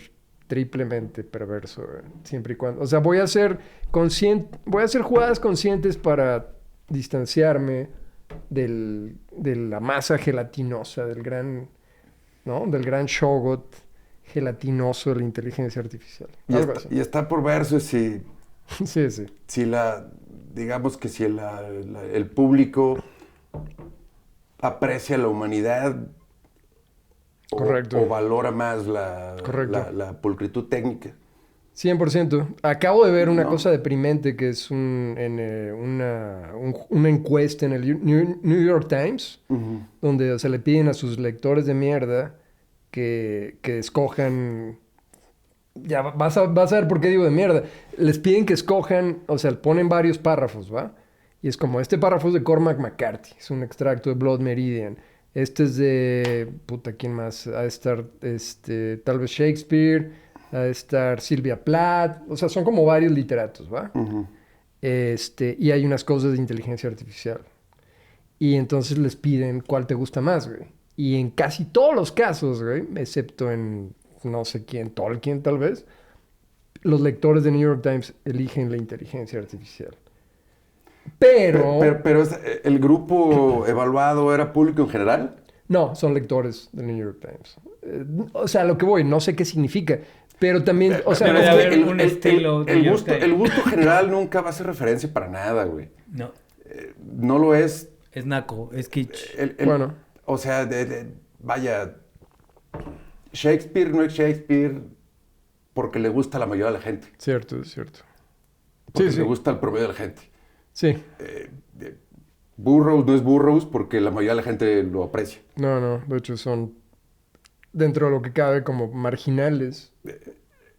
triplemente perverso, siempre y cuando... O sea, voy a hacer jugadas conscientes para distanciarme de la masa gelatinosa, del gran shogot gelatinoso de la inteligencia artificial. Algo así. Y está por verse si Sí. digamos que si el público aprecia la humanidad Correcto. o valora más Correcto. la pulcritud técnica. 100%. Acabo de ver una No. cosa deprimente que es una encuesta en el New York Times, donde o sea, le piden a sus lectores de mierda que escojan... Ya vas a ver por qué digo de mierda. Les piden que escojan, o sea, ponen varios párrafos, ¿va? Y es como, este párrafo es de Cormac McCarthy, es un extracto de Blood Meridian. Este es de... ¿quién más? Ha de estar, tal vez Shakespeare, ha de estar Sylvia Plath. O sea, son como varios literatos, ¿va? Y hay unas cosas de inteligencia artificial. Y entonces les piden cuál te gusta más, güey. Y en casi todos los casos, güey, excepto en no sé quién, Tolkien tal vez, los lectores de New York Times eligen la inteligencia artificial. Pero ¿El grupo evaluado era público en general? no, son lectores del New York Times. O sea, a lo que voy, no sé qué significa. Pero también, o sea, Pero no debe fue- haber un estilo de el New York gusto, Times. el gusto general nunca va a ser referencia para nada, güey. No, No lo es. es naco, es kitsch. Bueno. O sea, vaya, Shakespeare no es Shakespeare porque le gusta a la mayoría de la gente. Cierto, es cierto. Porque Sí. le gusta al promedio de la gente. Sí. Burroughs no es Burroughs porque la mayoría de la gente lo aprecia. No, de hecho son dentro de lo que cabe como marginales.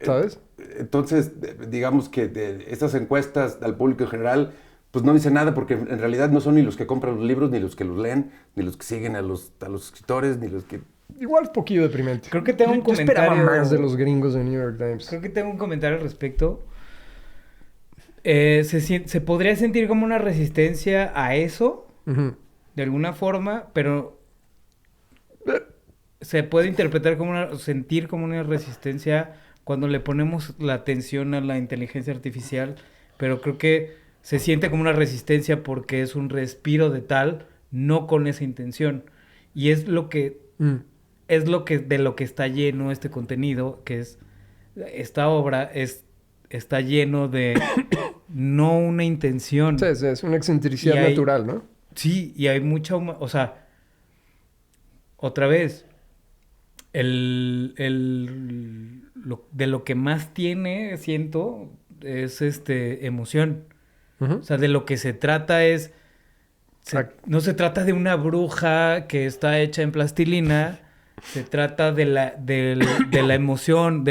¿Sabes? Entonces, digamos que estas encuestas al público en general, pues no dicen nada porque en realidad no son ni los que compran los libros, ni los que los leen, ni los que siguen a los escritores, ni los que... Igual es poquillo deprimente. Creo que tengo un Yo esperaba comentario- más de los gringos de New York Times. Creo que tengo un comentario al respecto. Se podría sentir como una resistencia a eso, Ujú. de alguna forma, pero se puede interpretar como sentir como una resistencia cuando le ponemos la atención a la inteligencia artificial, pero creo que se siente como una resistencia porque es un respiro de tal, no con esa intención. Y es lo que de lo que está lleno este contenido, que es esta obra está lleno de no una intención. Sí, es una excentricidad Y hay- natural, ¿no? Sí, y hay mucha... o sea, otra vez, de lo que más tiene, siento, es emoción. Ujú. O sea, de lo que se trata es... Exacto. no se trata de una bruja que está hecha en plastilina, Se trata de la emoción,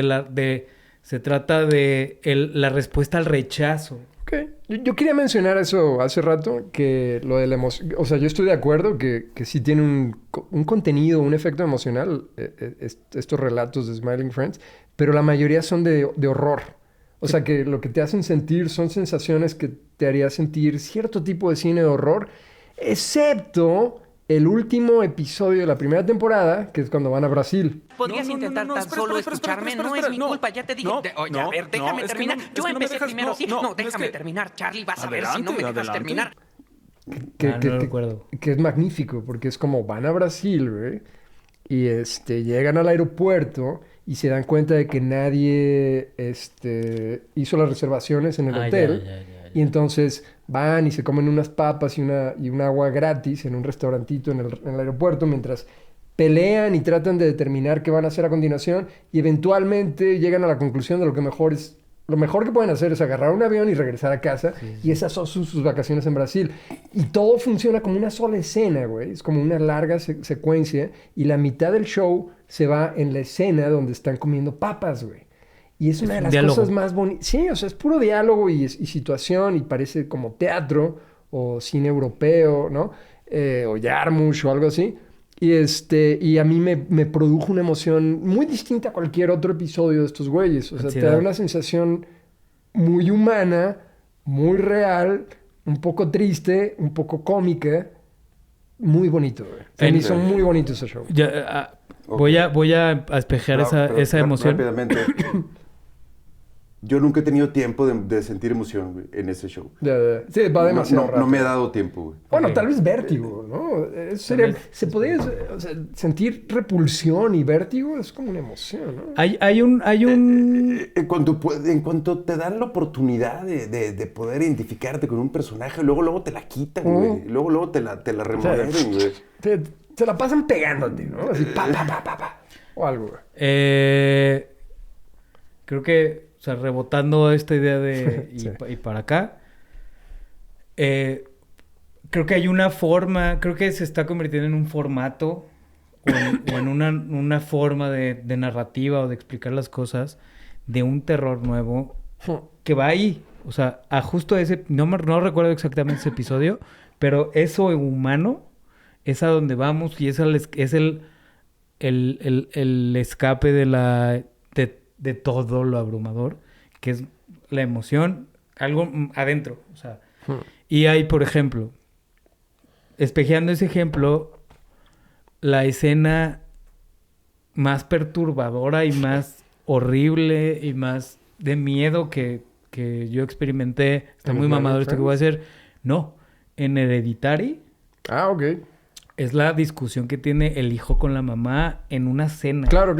se trata de la respuesta al rechazo. Ok. Yo quería mencionar eso hace rato, que lo de la emoción... O sea, yo estoy de acuerdo que sí tiene un contenido, un efecto emocional, estos relatos de Smiling Friends, pero la mayoría son de horror. O sea, que lo que te hacen sentir son sensaciones que te haría sentir cierto tipo de cine de horror, excepto el último episodio de la primera temporada, que es cuando van a Brasil. Podrías intentar tan solo escucharme. No es mi culpa, ya te dije. Oye, a ver, déjame terminar. Yo empecé primero, sí. No, déjame terminar, Charlie. Vas a ver si no me dejas terminar. No recuerdo. Que es magnífico, porque es como van a Brasil, güey, y llegan al aeropuerto y se dan cuenta de que nadie hizo las reservaciones en el hotel. Ya. Y entonces van y se comen unas papas y un agua gratis en un restaurantito en el aeropuerto mientras pelean y tratan de determinar qué van a hacer a continuación y eventualmente llegan a la conclusión de lo mejor que pueden hacer es agarrar un avión y regresar a casa. Sí. Y esas son sus vacaciones en Brasil. Y todo funciona como una sola escena, güey. Es como una larga secuencia y la mitad del show se va en la escena donde están comiendo papas, güey. Y es una de las cosas más bonitas. Sí, o sea, es puro diálogo y situación y parece como teatro o cine europeo, ¿no? O Jarmusch o algo así. Y a mí me produjo una emoción muy distinta a cualquier otro episodio de estos güeyes. O sea, te da una sensación muy humana, muy real, un poco triste, un poco cómica. Muy bonito, güey. A mí son muy bonitos ese show. Voy a espejear esa emoción. Rápidamente. Yo nunca he tenido tiempo de sentir emoción, güey, en ese show. Sí, va demasiado rápido. No me ha dado tiempo, güey. Bueno, tal vez vértigo, ¿no? Se podría... O sea, sentir repulsión y vértigo es como una emoción, ¿no? Hay un... En cuanto te dan la oportunidad de poder identificarte con un personaje, luego te la quitan, güey. Luego te la remueven, güey. Se la pasan pegándote, ¿no? Así, pa. O algo, güey. Creo que... O sea, rebotando esta idea de... y para acá. Creo que hay una forma... Creo que se está convirtiendo en un formato o en una forma de narrativa o de explicar las cosas de un terror nuevo que va ahí. O sea, a justo ese... No recuerdo exactamente ese episodio, pero eso humano es a donde vamos y es el escape de todo lo abrumador, que es la emoción, algo adentro, o sea. Y hay, por ejemplo, espejeando ese ejemplo, la escena más perturbadora y más horrible y más de miedo que yo experimenté, está muy mamador esto que voy a hacer, no, en Hereditary. Ah, ok. Es la discusión que tiene el hijo con la mamá en una cena. Claro.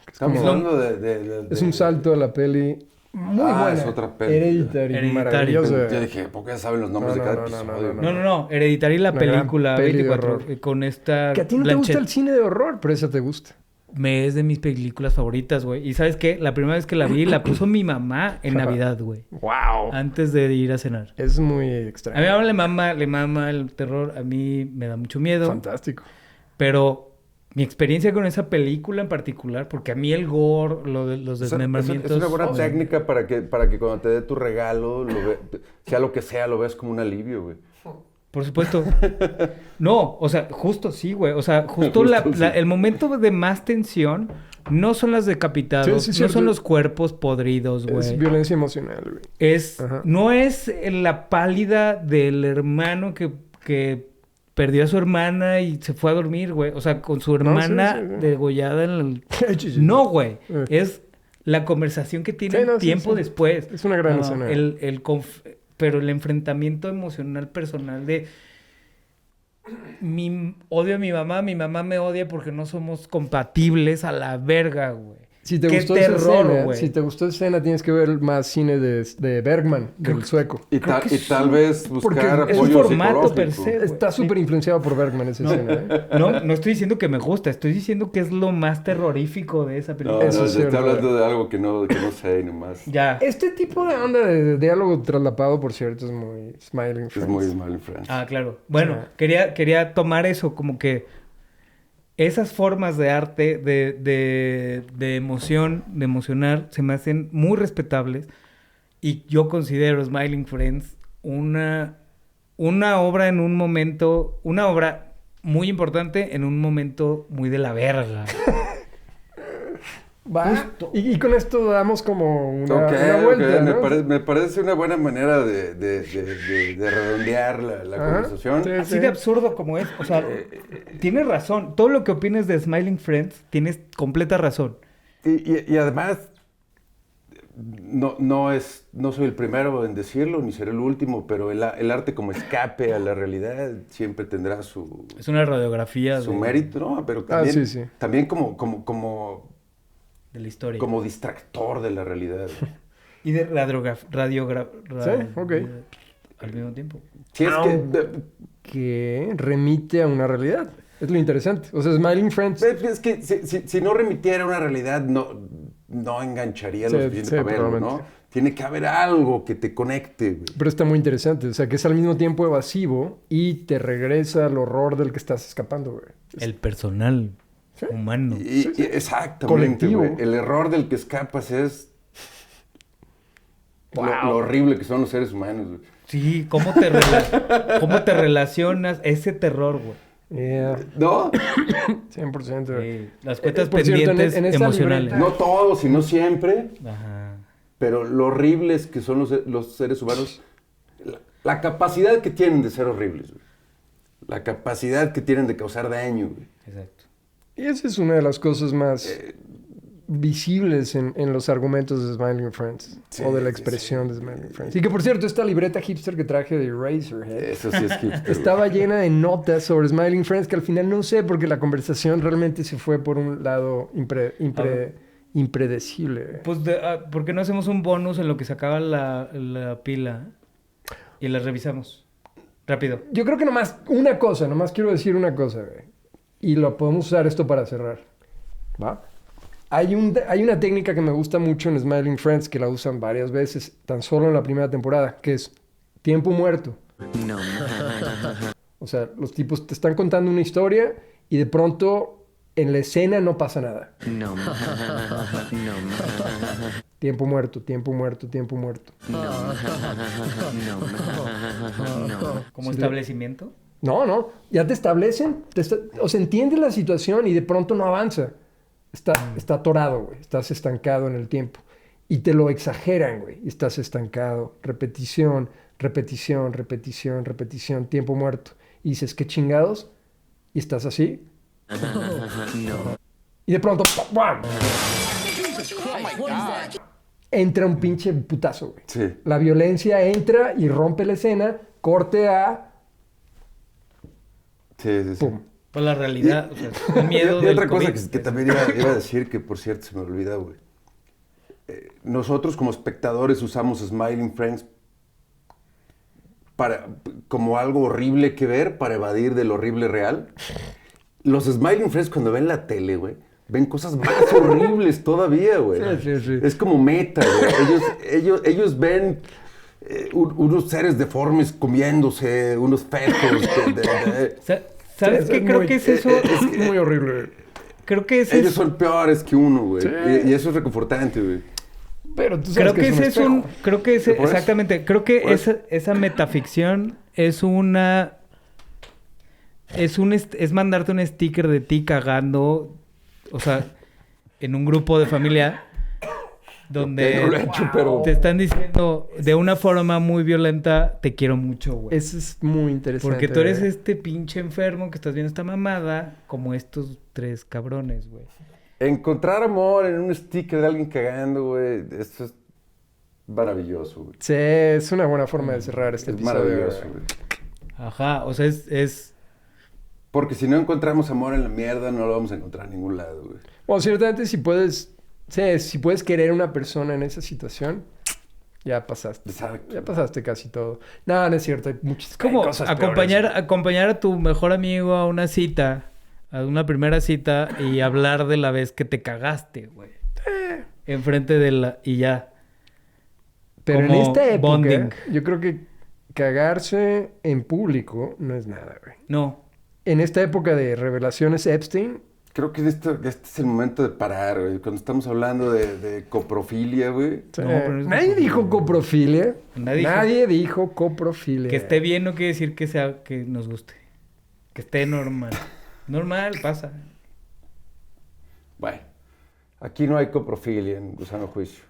Estamos hablando de... Es un salto de la peli muy buena. Es otra peli. Hereditary. Maravillosa. Yo dije, ¿por qué saben los nombres de cada episodio? No. Hereditary, la película 24, con esta... Que a ti no te gusta el cine de horror, pero esa te gusta. Es de mis películas favoritas, güey. Y ¿sabes qué? La primera vez que la vi, la puso mi mamá en Navidad, güey. ¡Wow! Antes de ir a cenar. Es muy extraño. A mi mamá le mama el terror. A mí me da mucho miedo. Fantástico. Pero mi experiencia con esa película en particular, porque a mí el gore, los desmembramientos... Es una buena técnica para que cuando te dé tu regalo, sea lo que sea, lo veas como un alivio, güey. Por supuesto. No, o sea, justo sí, güey. O sea, justo el momento de más tensión no son las decapitados, no son los cuerpos podridos, güey. Es violencia emocional, güey. No es la pálida del hermano que perdió a su hermana y se fue a dormir, güey. O sea, con su hermana degollada en el... No, güey. Es la conversación que tienen tiempo después. Es una gran escena. Pero el enfrentamiento emocional personal de odio a mi mamá me odia porque no somos compatibles a la verga, güey. Si te gustó esa escena, si te gustó esa escena, tienes que ver más cine de Bergman, del sueco. Y tal vez buscar apoyo psicológico. Formato per se, está súper influenciado por Bergman esa escena, ¿eh? No estoy diciendo que me gusta, estoy diciendo que es lo más terrorífico de esa película. No, estoy hablando de algo que no sé nomás. Ya. Este tipo de onda de diálogo traslapado, por cierto, es muy Smiling Friends. Es muy Smiling Friends. Ah, claro. Bueno, quería tomar eso como que esas formas de arte, de emoción, de emocionar, se me hacen muy respetables. Y yo considero Smiling Friends una obra en un momento, una obra muy importante en un momento muy de la verga. Va. Y con esto damos como una vuelta, ok. ¿no? Me parece una buena manera de redondear la conversación. Sí, Así de absurdo como es. O sea, tienes razón. Todo lo que opines de Smiling Friends, tienes completa razón. Y además, no soy el primero en decirlo, ni seré el último, pero el arte como escape a la realidad siempre tendrá su Es una radiografía mérito, ¿no? Pero también como de la historia. como distractor de la realidad. Y de Sí, ok. al mismo tiempo. Sí, es Que remite a una realidad. Es lo interesante. O sea, Smiling Friends... es que si no remitiera a una realidad, no engancharía lo suficiente para verlo, ¿no? probablemente. Tiene que haber algo que te conecte, güey. Pero está muy interesante. O sea, que es al mismo tiempo evasivo y te regresa al horror del que estás escapando, güey. El personal humano. Exactamente, Colectivo. güey. El error del que escapas es Wow. lo horrible que son los seres humanos, güey. Sí, ¿cómo te relacionas ese terror, güey? Yeah. ¿No? 100%. güey. Las cuentas Por cierto, pendientes en esta emocionales. libreta- No todos y no siempre, Ajá. pero lo horribles que son los seres humanos, la capacidad que tienen de ser horribles, güey. La capacidad que tienen de causar daño, güey. Exacto. Y esa es una de las cosas más visibles en los argumentos de Smiling Friends. Sí, o de la sí, expresión de Smiling Friends. Y que, por cierto, esta libreta hipster que traje de Eraserhead Eso sí es hipster, estaba llena de notas sobre Smiling Friends que al final no sé porque la conversación realmente se fue por un lado impredecible. Pues, ¿por qué no hacemos un bonus en lo que se acaba la pila y la revisamos? Rápido. Yo creo que nomás quiero decir una cosa, güey. Y lo podemos usar esto para cerrar. ¿Va? Hay una técnica que me gusta mucho en Smiling Friends que la usan varias veces, tan solo en la primera temporada, que es tiempo muerto. No. O sea, los tipos te están contando una historia y de pronto en la escena no pasa nada. No. No. Tiempo muerto, tiempo muerto, tiempo muerto. ¿Como Sí, establecimiento? No, ya te establecen, o sea, entiendes la situación y de pronto no avanza. Está atorado, güey. Estás estancado en el tiempo. Y te lo exageran, güey. Estás estancado. Repetición, repetición, repetición, repetición. Tiempo muerto. Y dices, ¿qué chingados? Y estás así. No. Y de pronto, ¡bam! Entra un pinche putazo, güey. Sí. La violencia entra y rompe la escena. Corte a... Sí. ¡Pum! Pues la realidad, o sea, el miedo Y del otra cosa COVID. que también iba a decir, que por cierto se me olvida, güey. Nosotros como espectadores usamos Smiling Friends como algo horrible que ver para evadir del horrible real. Los Smiling Friends cuando ven la tele, güey, ven cosas más horribles todavía, güey. Sí. Es como meta, güey. Ellos ven unos seres deformes comiéndose, unos fetos. ¿Sabes qué? Creo que es eso. Es muy horrible. Creo que es Ellos eso. son peores que uno, güey. Sí. Y eso es reconfortante, güey. Pero tú sabes Creo que es ese es un... espejo. Creo que ese... Por eso. Exactamente. Creo que Por eso. esa metaficción es una... Es mandarte un sticker de ti cagando... O sea, en un grupo de familia... Donde No lo he hecho, pero... te están diciendo de una forma muy violenta... Te quiero mucho, güey. Eso es muy interesante. Porque tú eres güey. este pinche enfermo que estás viendo esta mamada... Como estos tres cabrones, güey. Encontrar amor en un sticker de alguien cagando, güey, esto es maravilloso, güey. Sí, es una buena forma de cerrar este Es episodio. maravilloso, güey. güey. Ajá, o sea, es... Porque si no encontramos amor en la mierda, no lo vamos a encontrar en ningún lado, güey. Bueno, ciertamente si puedes querer a una persona en esa situación, ya pasaste. Exacto. Ya pasaste casi todo. No, no es cierto, hay muchas Es como cosas acompañar a tu mejor amigo a una cita, a una primera cita y hablar de la vez que te cagaste, güey. Enfrente de la... y ya. Pero en como esta época, bonding. yo creo que cagarse en público no es nada, güey. No. en esta época de revelaciones Epstein, Creo que este es el momento de parar, güey. Cuando estamos hablando de coprofilia, güey. No, pero no es nadie dijo coprofilia. Nadie Nadie dijo coprofilia. Que esté bien no quiere decir que nos guste. Que esté normal. Normal, pasa. Bueno, aquí no hay coprofilia en Gusano Juicio.